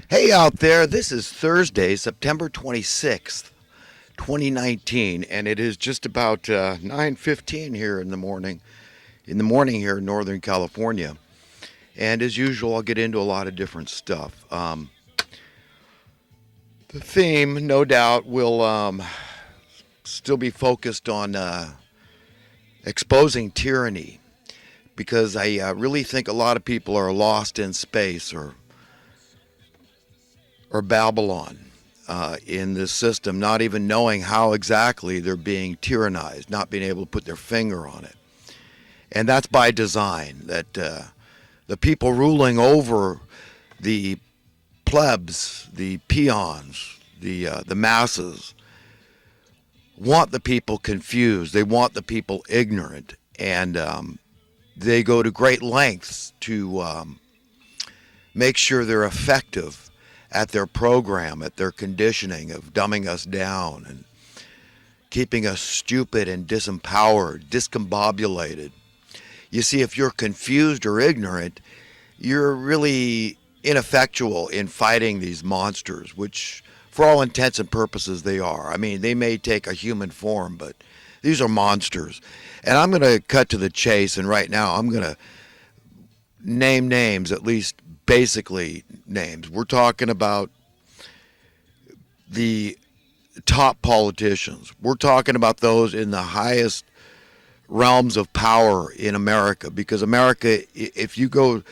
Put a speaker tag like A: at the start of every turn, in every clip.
A: Hey out there, this is Thursday, September 26th, 2019, and it is just about 9:15 here in the morning here in Northern California. And as usual, I'll get into a lot of different stuff. The theme, no doubt, will still be focused on exposing tyranny because I really think a lot of people are lost in space or Babylon in this system, not even knowing how exactly they're being tyrannized, not being able to put their finger on it. And that's by design, that the people ruling over the plebs, the peons, the masses, want the people confused. They want the people ignorant. And they go to great lengths to make sure they're effective at their program, at their conditioning of dumbing us down and keeping us stupid and disempowered, discombobulated. You see, if you're confused or ignorant, you're really ineffectual in fighting these monsters, which, for all intents and purposes, they are. I mean, they may take a human form, but these are monsters. And I'm going to cut to the chase, and right now I'm going to name names, at least basically names. We're talking about the top politicians. We're talking about those in the highest realms of power in America, because America, if you go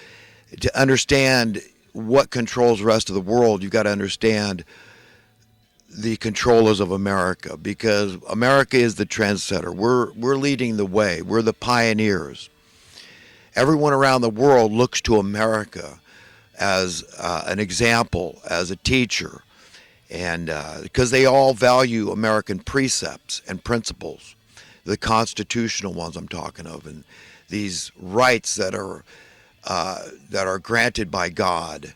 A: to understand what controls the rest of the world, you've got to understand the controllers of America, because America is the trendsetter. We're leading the way. We're the pioneers. Everyone around the world looks to America as an example, as a teacher, and because they all value American precepts and principles, the constitutional ones I'm talking of, and these rights that are granted by God,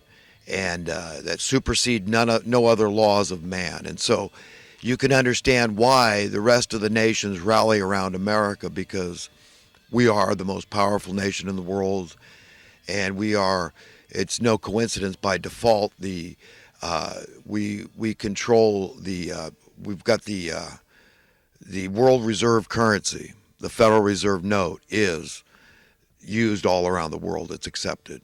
A: and that supersede no other laws of man. And so you can understand why the rest of the nations rally around America, because we are the most powerful nation in the world, and we are. It's no coincidence by default. We control we've got the world reserve currency. The Federal Reserve note is used all around the world. It's accepted.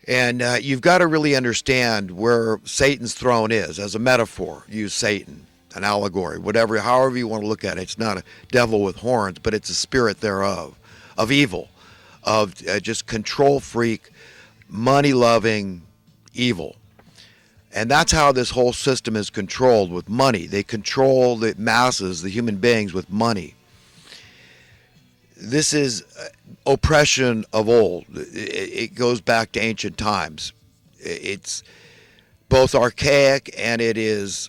A: And you've got to really understand where Satan's throne is as a metaphor. Use Satan, an allegory, whatever, however you want to look at it. It's not a devil with horns, but it's a spirit thereof, of evil, of just control freak, money loving evil. And that's how this whole system is controlled, with money. They control the masses, the human beings, with money. This is oppression of old. It goes back to ancient times. It's both archaic and it is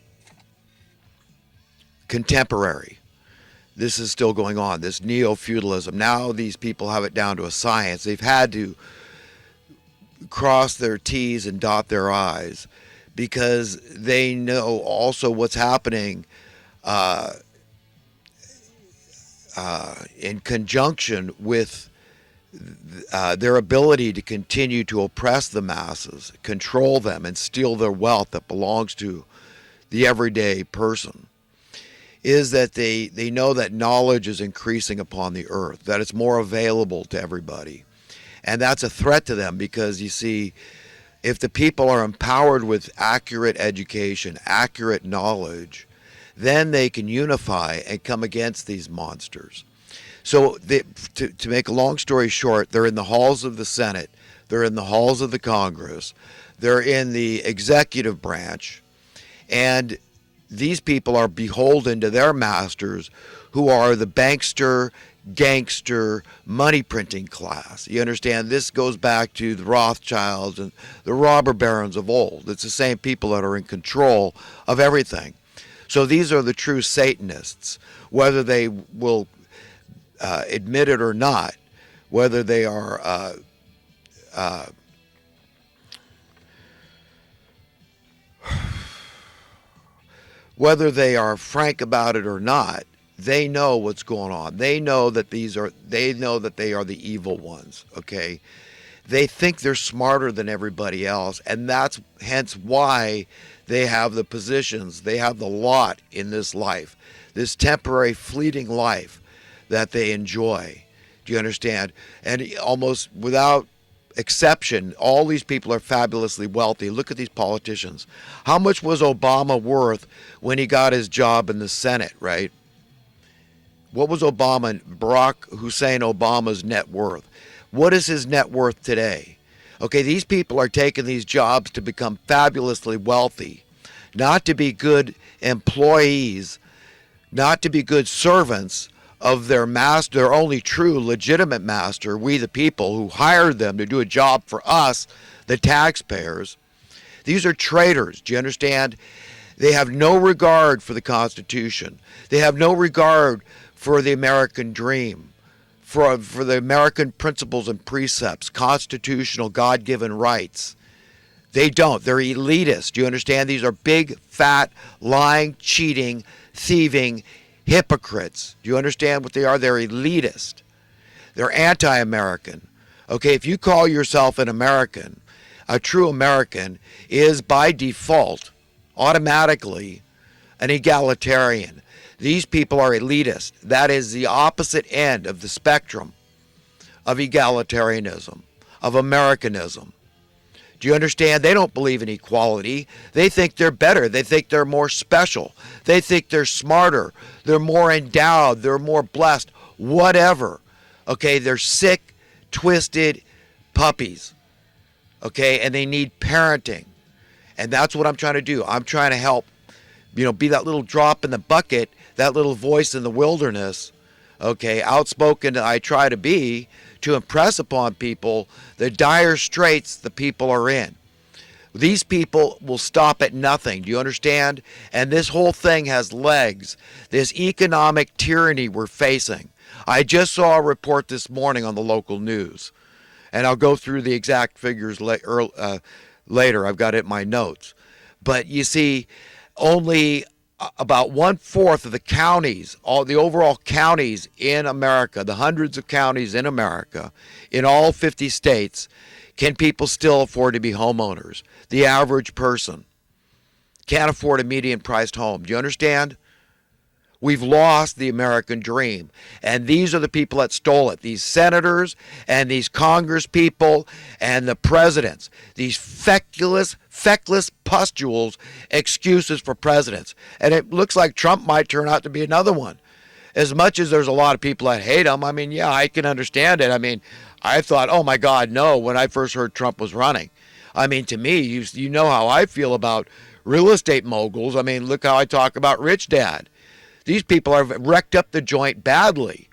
A: contemporary. This is still going on, this neo-feudalism. Now these people have it down to a science. They've had to cross their T's and dot their I's, because they know also what's happening in conjunction with their ability to continue to oppress the masses, control them, and steal their wealth that belongs to the everyday person, is that they know that knowledge is increasing upon the earth, that it's more available to everybody. And that's a threat to them, because you see, if the people are empowered with accurate education, accurate knowledge, then they can unify and come against these monsters. So to make a long story short, they're in the halls of the Senate, they're in the halls of the Congress, they're in the executive branch, and these people are beholden to their masters, who are the bankster, gangster, money printing class. You understand? This goes back to the Rothschilds and the robber barons of old. It's the same people that are in control of everything. So these are the true Satanists, whether they will admit it or not, whether they are whether they are frank about it or not. They know what's going on. They know that they are the evil ones, okay? They think they're smarter than everybody else, and that's hence why they have the positions, they have the lot in this life, this temporary fleeting life that they enjoy. Do you understand? And almost without exception, all these people are fabulously wealthy. Look at these politicians. How much was Obama worth when he got his job in the Senate, right? What was Barack Hussein Obama's net worth? What is his net worth today? Okay, these people are taking these jobs to become fabulously wealthy, not to be good employees, not to be good servants of their master, their only true legitimate master, we the people who hired them to do a job for us, the taxpayers. These are traitors, do you understand? They have no regard for the Constitution. They have no regard for the American dream, for the American principles and precepts, constitutional, God-given rights. They don't. They're elitist. Do you understand? These are big, fat, lying, cheating, thieving hypocrites. Do you understand what they are? They're elitist. They're anti-American. Okay, if you call yourself an American, a true American is by default, automatically, an egalitarian. These people are elitist. That is the opposite end of the spectrum of egalitarianism, of Americanism. Do you understand? They don't believe in equality. They think they're better. They think they're more special. They think they're smarter. They're more endowed. They're more blessed. Whatever. Okay, they're sick, twisted puppies. Okay, and they need parenting. And that's what I'm trying to do. I'm trying to help, be that little drop in the bucket, that little voice in the wilderness, okay, outspoken I try to be, to impress upon people the dire straits the people are in. These people will stop at nothing. Do you understand? And this whole thing has legs. This economic tyranny we're facing. I just saw a report this morning on the local news, and I'll go through the exact figures later. I've got it in my notes. But you see, only about 1/4 of the counties, all the overall counties in America, the hundreds of counties in America, in all 50 states, can people still afford to be homeowners. The average person can't afford a median-priced home. Do you understand? We've lost the American dream. And these are the people that stole it. These senators and these Congress people and the presidents. These feckless pustules, excuses for presidents. And it looks like Trump might turn out to be another one. As much as there's a lot of people that hate him, yeah, I can understand it. I thought, oh my God, no, when I first heard Trump was running. To me, you know how I feel about real estate moguls. Look how I talk about Rich Dad. These people have wrecked up the joint badly.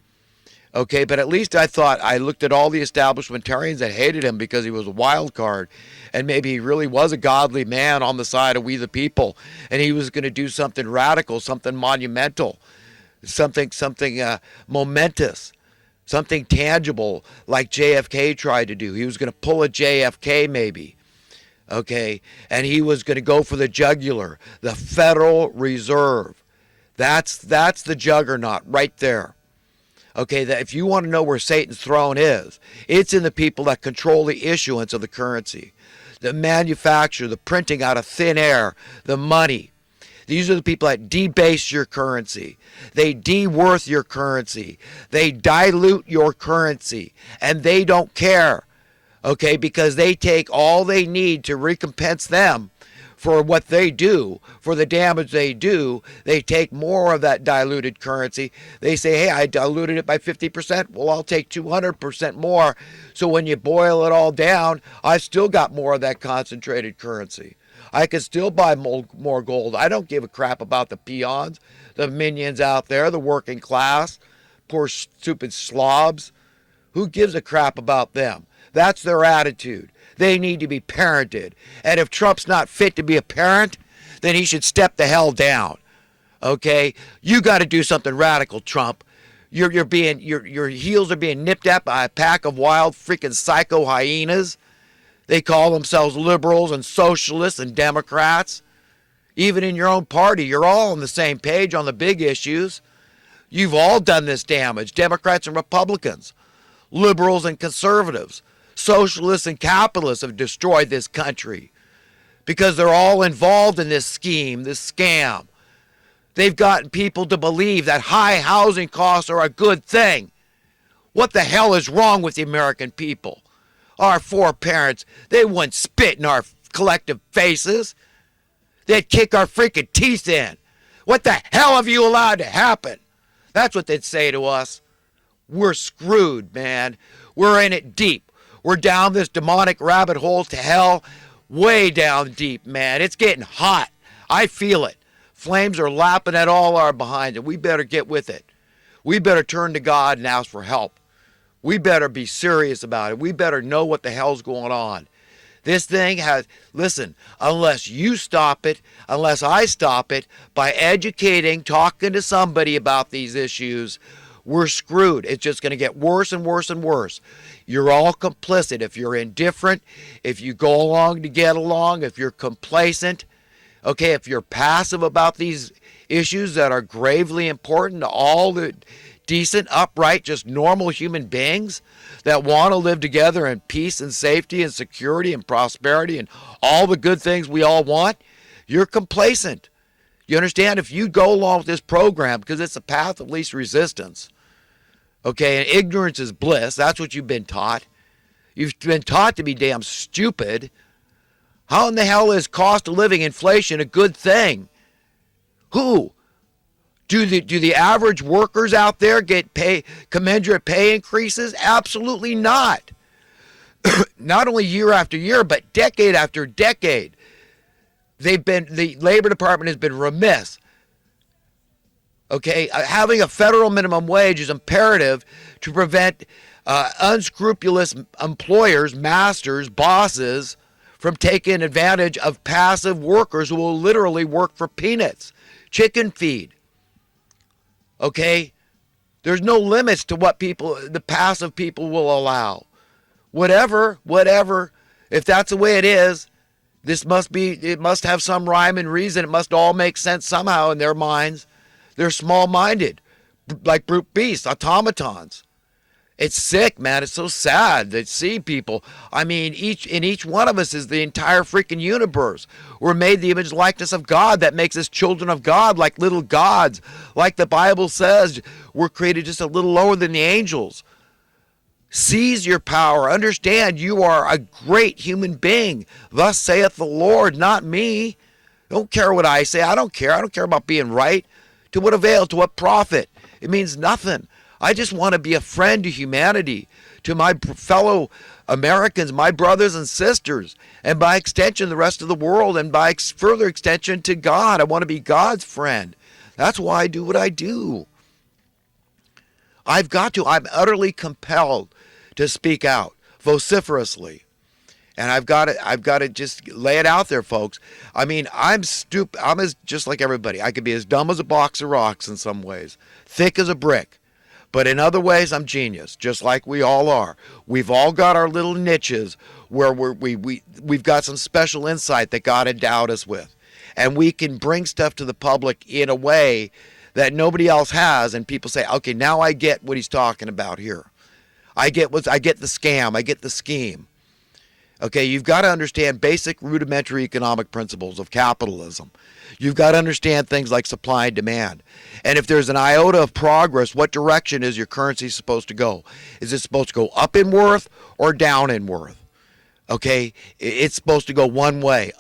A: Okay, but at least I looked at all the establishmentarians that hated him because he was a wild card, and maybe he really was a godly man on the side of we the people, and he was going to do something radical, something monumental, something momentous, something tangible like JFK tried to do. He was going to pull a JFK maybe. Okay, and he was going to go for the jugular, the Federal Reserve. That's the juggernaut right there. Okay, that if you want to know where Satan's throne is, it's in the people that control the issuance of the currency, the manufacture, the printing out of thin air, the money. These are the people that debase your currency. They de-worth your currency. They dilute your currency, and they don't care, okay, because they take all they need to recompense them for what they do, for the damage they do. They take more of that diluted currency. They say, hey, I diluted it by 50%. Well, I'll take 200% more. So when you boil it all down, I've still got more of that concentrated currency. I can still buy more gold. I don't give a crap about the peons, the minions out there, the working class, poor stupid slobs. Who gives a crap about them? That's their attitude. They need to be parented. And if Trump's not fit to be a parent, then he should step the hell down. Okay? You got to do something radical, Trump. Your heels are being nipped at by a pack of wild freaking psycho hyenas. They call themselves liberals and socialists and Democrats. Even in your own party, you're all on the same page on the big issues. You've all done this damage, Democrats and Republicans, liberals and conservatives. socialists and capitalists have destroyed this country because they're all involved in this scheme, this scam. They've gotten people to believe that high housing costs are a good thing. What the hell is wrong with the American people? Our foreparents, they wouldn't spit in our collective faces. They'd kick our freaking teeth in. What the hell have you allowed to happen? That's what they'd say to us. We're screwed, man. We're in it deep. We're down this demonic rabbit hole to hell, way down deep, man. It's getting hot. I feel it. Flames are lapping at all our behinds, and we better get with it. We better turn to God and ask for help. We better be serious about it. We better know what the hell's going on. This thing has, listen, unless you stop it, unless I stop it, by educating, talking to somebody about these issues, we're screwed. It's just going to get worse and worse and worse. You're all complicit. If you're indifferent, if you go along to get along, if you're complacent, okay, if you're passive about these issues that are gravely important to all the decent, upright, just normal human beings that want to live together in peace and safety and security and prosperity and all the good things we all want, you're complacent. You understand? If you go along with this program, because it's a path of least resistance, okay, and ignorance is bliss, that's what you've been taught. You've been taught to be damn stupid. How in the hell is cost of living inflation a good thing? Who? Do the average workers out there get commensurate pay increases? Absolutely not. Not only year after year, but decade after decade. The Labor Department has been remiss. Okay, having a federal minimum wage is imperative to prevent unscrupulous employers, masters, bosses from taking advantage of passive workers who will literally work for peanuts, chicken feed. Okay, there's no limits to what the passive people will allow. Whatever, if that's the way it is, it must have some rhyme and reason. It must all make sense somehow in their minds. They're small-minded, like brute beasts, automatons. It's sick, man. It's so sad to see people. I mean, each one of us is the entire freaking universe. We're made the image and likeness of God. That makes us children of God, like little gods. Like the Bible says, we're created just a little lower than the angels. Seize your power. Understand you are a great human being. Thus saith the Lord, not me. Don't care what I say. I don't care. I don't care about being right. To what avail? To what profit? It means nothing. I just want to be a friend to humanity, to my fellow Americans, my brothers and sisters, and by extension, the rest of the world, and by further extension to God. I want to be God's friend. That's why I do what I do. I'm utterly compelled to speak out vociferously. And I've got to just lay it out there, folks. I mean, I'm stupid. I'm just like everybody. I could be as dumb as a box of rocks in some ways, thick as a brick. But in other ways, I'm genius, just like we all are. We've all got our little niches where we've got some special insight that God endowed us with. And we can bring stuff to the public in a way that nobody else has. And people say, okay, now I get what he's talking about here. I get the scam. I get the scheme. Okay, you've got to understand basic rudimentary economic principles of capitalism. You've got to understand things like supply and demand. And if there's an iota of progress, what direction is your currency supposed to go? Is it supposed to go up in worth or down in worth? Okay, it's supposed to go one way, up.